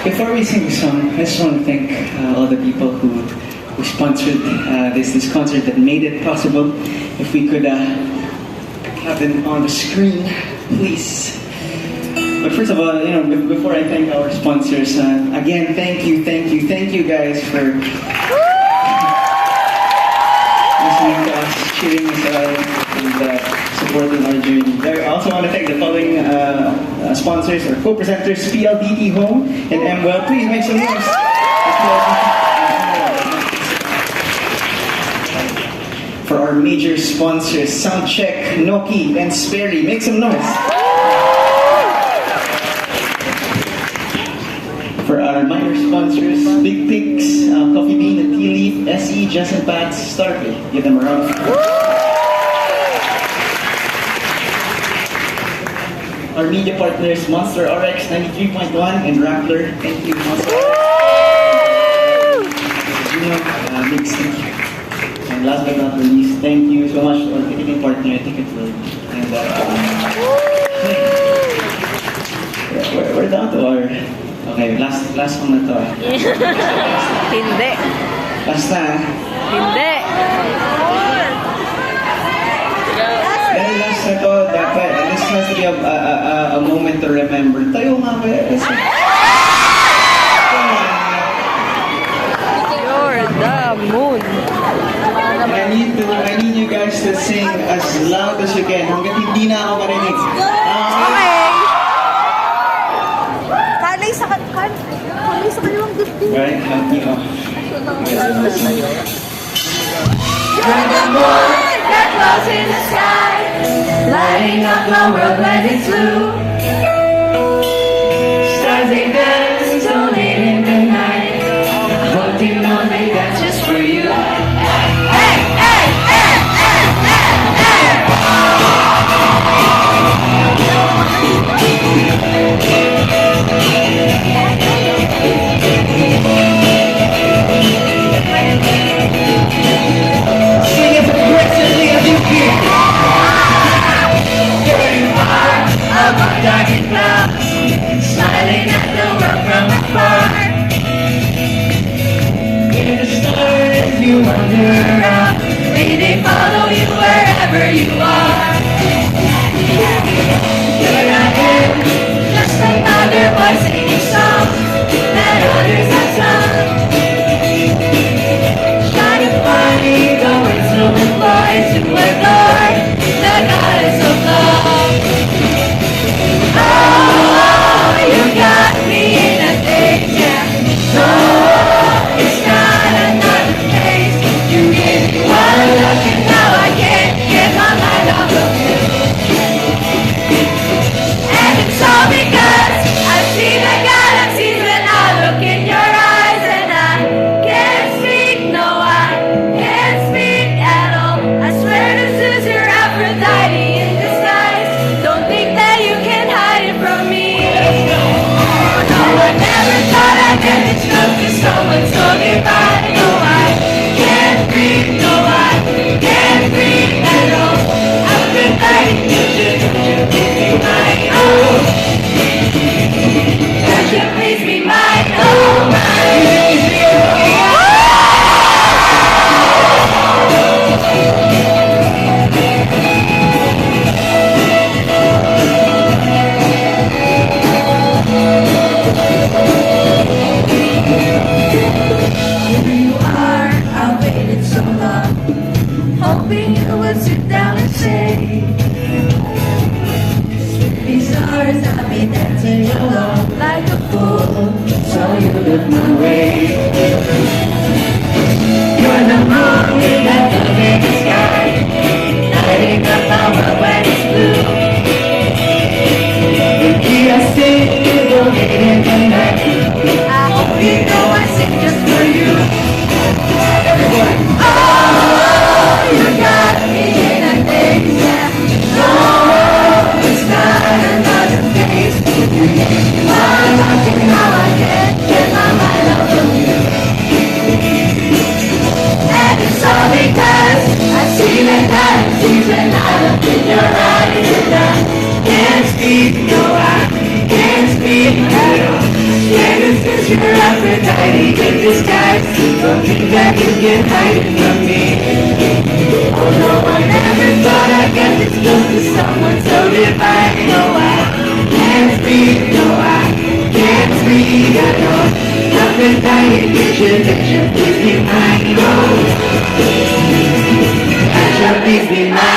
Before we sing the song, I just want to thank all the people who sponsored this concert that made it possible. If we could have them on the screen, please. But first of all, before I thank our sponsors, again, thank you guys for listening to us, cheering us on, and supporting our journey. I also want to thank the following sponsors or co-presenters: PLDT Home and MWell. Please make some noise. For our major sponsors, Soundcheck, Noki, and Sperry, make some noise. For our minor sponsors, Big Pigs, Coffee Bean, and Tea Leaf, SE, Just and Pats, Starkey. Give them a round. Our media partners, Monster RX 93.1 and Rappler. Thank you, Monster. Big Stick. And last but not least, thank you so much to our ticketing partner, Ticketworld. And we're down to our... Okay, last song na to. Hindi. Last na. Hindi. Dahil last na to, dapat, this has to be a moment to remember. Tayo nga ba? You're the moon. I need you guys to sing as loud as you can hanggat hindi na ako marinig. Okay. Kanay sa kanilang gifting. Right? Help me out. You're the moon that glows in the sky, lighting up the world when it's blue. Stars they dance so late in the night. I hope you know they dance just for you. Hey, hey, hey, hey, Sing it aggressively as you can. you are above darkened clouds, smiling at the world from afar. Hear the stars you wander around, may they follow you wherever you are. You're not in, just another voice singing songs that others have sung. Shine a light, go into the light to adore the goddess of love. Oh, you got me in a daze, yeah. No, it's not another case. You gave me one look and now I can't get my mind off of you. And it's all because I see the galaxies when I look in your eyes, and I can't speak, no, I can't speak at all. I swear this is your Aphrodite in disguise. Don't think that you can hide it from me. No, I never thought I'd get this close to someone so divine. No, I can't breathe, no, I can't breathe at all. Aphrodite, would you please be mine? Oh, would you please be mine? Oh, mine. Here you are, I waited so long, hoping you would sit down and say, these stars have me dancing along like a fool, so you look my way. You're the moon that goes in the sky, lighting up our world when it's blue. You keep us still late in the night. I hope you know I sing just for you. Oh, you got me in a daze, yeah. No, it's not another phase. I'm talking how I can't get my mind off of you. And it's all because I see the galaxies when I look in your eyes, and I can't speak, no, I can't speak at all. Yeah, this is 'cause you're Aphrodite in disguise. Don't think that you can hide it from me. Oh no, I never thought I'd get this close to someone so divine. No, I can't speak, no, I can't speak at all. Aphrodite, please be mine, oh. Please be mine.